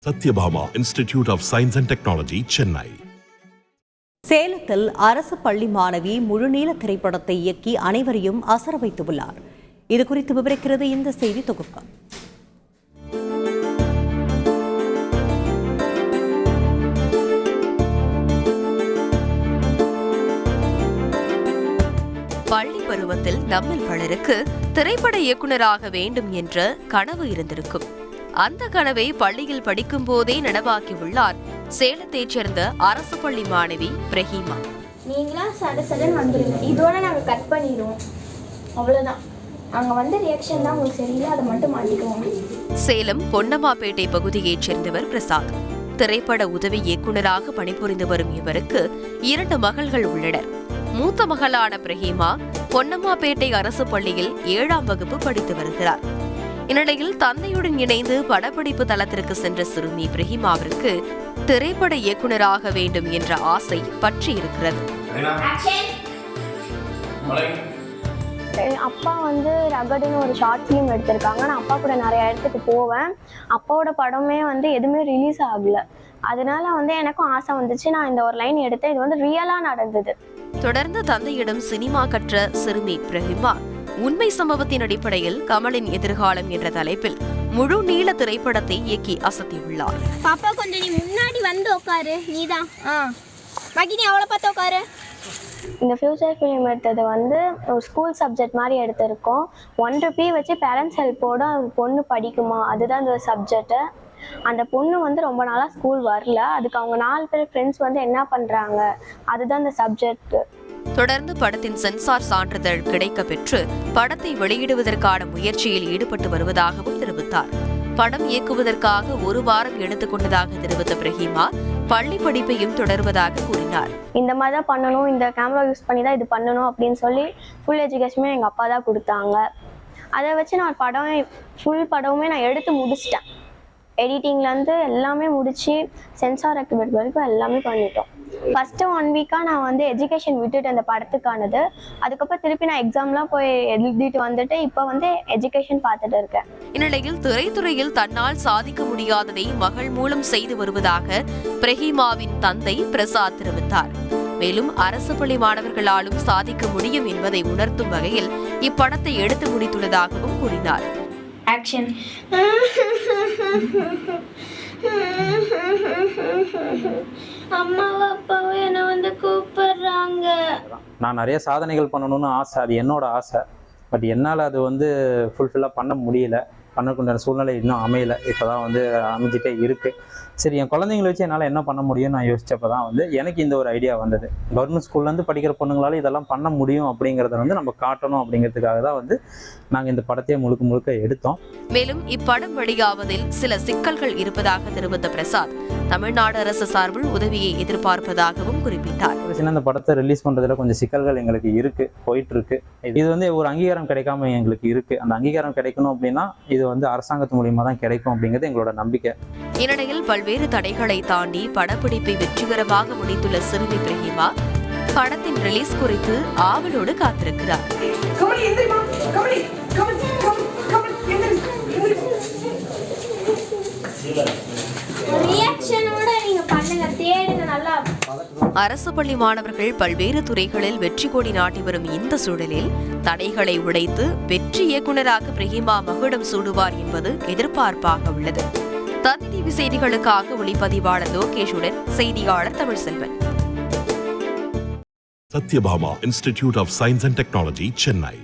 Satyabhama institute of science and technology, Chennai. சேலத்தில் அரசு பள்ளி மாணவி முழுநீள திரைப்படத்தை இயக்கி அனைவரையும் அசர வைத்துள்ளார். இதுகுறித்து விவரிக்கிறது இந்த செய்தி தொகுப்பு. பள்ளி பருவத்தில் நம்மில் பலருக்கு திரைப்பட இயக்குநராக வேண்டும் என்ற கனவு இருந்திருக்கும். அந்த கனவை பள்ளியில் படிக்கும் போதே நனவாக்கியுள்ளார் சேலத்தைச் சேர்ந்த அரசு பள்ளி மாணவி பிரஹீமா. நீங்களா சடசடன் வந்துருங்க, இதோட நாங்க கட் பண்ணிடுவோம், அவ்வளவுதான். அங்க வந்து ரியாக்ஷன் தான் உங்களுக்கு சரியில்லை, அதை மட்டும் மாட்டிக்குவோம். சேலம் பொன்னம்மாப்பேட்டை பகுதியைச் சேர்ந்தவர் பிரசாத். திரைப்பட உதவி இயக்குநராக பணிபுரிந்து வரும் இவருக்கு 2 மகள்கள் உள்ளனர். மூத்த மகளான பிரஹீமா பொன்னம்மாப்பேட்டை அரசு பள்ளியில் 7ஆம் வகுப்பு படித்து வருகிறார். இந்நிலையில் தந்தையுடன் இணைந்து படப்பிடிப்பு தளத்திற்கு சென்ற சிறுமி பிரஹீமாவிற்கு திரைப்பட இயக்குநராக வேண்டும் என்ற ஆசை பற்றி இருக்கிறது. அப்பா வந்து ரகடுன்னு ஒரு ஷார்ட் ஃபிலிம் எடுத்திருக்காங்க. நான் அப்பா கூட நிறைய இடத்துக்கு போவேன். அப்பாவோட படமே வந்து எதுவுமே ரிலீஸ் ஆகல. அதனால வந்து எனக்கும் ஆசை வந்துச்சு. நான் இந்த ஒரு லைன் எடுத்தேன். இது வந்து ரியலா நடந்தது. தொடர்ந்து தந்தையிடம் சினிமா கற்ற சிறுமி பிரஹீமா உண்மை சம்பவத்தின் அடிப்படையில் கமலின் எதிர்காலம் என்ற தலைப்பில் முழு நீள திரைப்படத்தை இயக்கி அசத்தியுள்ளார். பாப்பா கொஞ்சம் நீ முன்னாடி வந்து உட்காரு, நீதான் மகி, நீ அவளை பார்த்து உட்காரு. இந்த ஃபியூச்சர் ஃபிலிம் எடுத்தது வந்து ஒரு ஸ்கூல் சப்ஜெக்ட் மாதிரி எடுத்திருக்கோம். 1 ரூபி வச்சு பேரண்ட்ஸ் ஹெல்ப்போட ஒரு பொண்ணு படிக்குமா, அதுதான் இந்த சப்ஜெக்ட். அந்த பொண்ணு வந்து ரொம்ப நாளாக ஸ்கூல் வரல. அதுக்கு அவங்க 4 பேர் ஃப்ரெண்ட்ஸ் வந்து என்ன பண்ணுறாங்க, அதுதான் இந்த சப்ஜெக்ட். தொடர்ந்து படத்தின் சென்சார் சான்றிதழ் கிடைக்க பெற்று படத்தை வெளியிடுவதற்கான முயற்சியில் ஈடுபட்டு வருவதாகவும் தெரிவித்தார். படம் இயக்குவதற்காக 1 வாரம் எடுத்துக்கொண்டதாக தெரிவித்த பிரஹீமா பள்ளி படிப்பையும் தொடர்வதாக கூறினார். இந்த மாதிரி தான் பண்ணணும், இந்த கேமரா யூஸ் பண்ணி தான் இது பண்ணணும் அப்படின்னு சொல்லி ஃபுல் எஜுகேஷனுமே எங்கள் அப்பா தான் கொடுத்தாங்க. அதை வச்சு நான் ஃபுல் படமுமே நான் எடுத்து முடிச்சிட்டேன். எடிட்டிங்லேருந்து எல்லாமே முடிச்சு சென்சார் ஆக்டிவேட் வரைக்கும் எல்லாமே பண்ணிட்டோம். ஃபஸ்ட்டு 1 வீக்காக நான் வந்து எஜுகேஷன் விட்டுட்டு அந்த படத்துக்கானது. அதுக்கப்புறம் திருப்பி நான் எக்ஸாம்லாம் போய் எழுதிட்டு வந்துட்டு இப்போ வந்து எஜுகேஷன் பார்த்துட்டு இருக்கேன். இந்நிலையில் திரைத்துறையில் தன்னால் சாதிக்க முடியாததை மகள் மூலம் செய்து வருவதாக பிரஹீமாவின் தந்தை பிரசாத் தெரிவித்தார். மேலும் அரசு பள்ளி மாணவர்களாலும் சாதிக்க முடியும் என்பதை உணர்த்தும் வகையில் இப்படத்தை எடுத்து முடித்துள்ளதாகவும் கூறினார். ஆக்ஷன். அம்மாவும் அப்பாவும் என்னை வந்து கூப்பிடுறாங்க. நான் நிறைய சாதனைகள் பண்ணணும்னு ஆசை, அது என்னோட ஆசை. பட் என்னால் அது வந்து ஃபுல்ஃபில்லாக பண்ண முடியல. பண்ணக்கூடிய சூழ்நிலை இன்னும் அமையலை. இப்போ தான் வந்து அமைஞ்சிட்டே இருக்குது. சரி, என் குழந்தைங்களை வச்சு என்னால் என்ன பண்ண முடியும்னு நான் யோசிச்சப்போ தான் வந்து எனக்கு இந்த ஒரு ஐடியா வந்தது. கவர்மெண்ட் ஸ்கூல்லேருந்து படிக்கிற பொண்ணுங்களால இதெல்லாம் பண்ண முடியும் அப்படிங்கிறத வந்து நம்ம காட்டணும் அப்படிங்கிறதுக்காக தான் வந்து நாங்கள் இந்த படத்தையே முழுக்க எடுத்தோம். மேலும் இப்படம் வெளியாவதில் சில சிக்கல்கள் இருப்பதாக தெரிவித்த பிரசாத் தமிழ்நாடு அரசு சார்பில் உதவியை எதிர்பார்ப்பதாகவும் குறிப்பிட்டார். இந்த படத்தை ரிலீஸ் பண்ணுறதுல கொஞ்சம் சிக்கல்கள் எங்களுக்கு போயிட்டு இருக்கு. இது வந்து ஒரு அங்கீகாரம் கிடைக்காம எங்களுக்கு இருக்கு. அந்த அங்கீகாரம் கிடைக்கணும் அப்படின்னா இது வந்து அரசாங்கத்து மூலியமா தான் கிடைக்கும் அப்படிங்கிறது எங்களோட நம்பிக்கை. இந்நிலையில் பல்வேறு தடைகளை தாண்டி படப்பிடிப்பை வெற்றிகரமாக முடித்துள்ள சிறுமி பிரஹீமா படத்தின் ரிலீஸ் குறித்து ஆவலோடு காத்திருக்கிறார். அரசு பள்ளி மாணவர்கள் பல்வேறு துறைகளில் வெற்றி கொடி நாட்டி வரும் இந்த சூழலில் தடைகளை உடைத்து வெற்றி இயக்குநராக பிரஹீமா மகுடம் சூடுவார் என்பது எதிர்பார்ப்பாக உள்ளது. தந்தி டிவி செய்திகளுக்காக ஒளிப்பதிவாளர் லோகேஷுடன் செய்தியாளர் Tamilselvan. Sathyabama institute of science and technology, Chennai.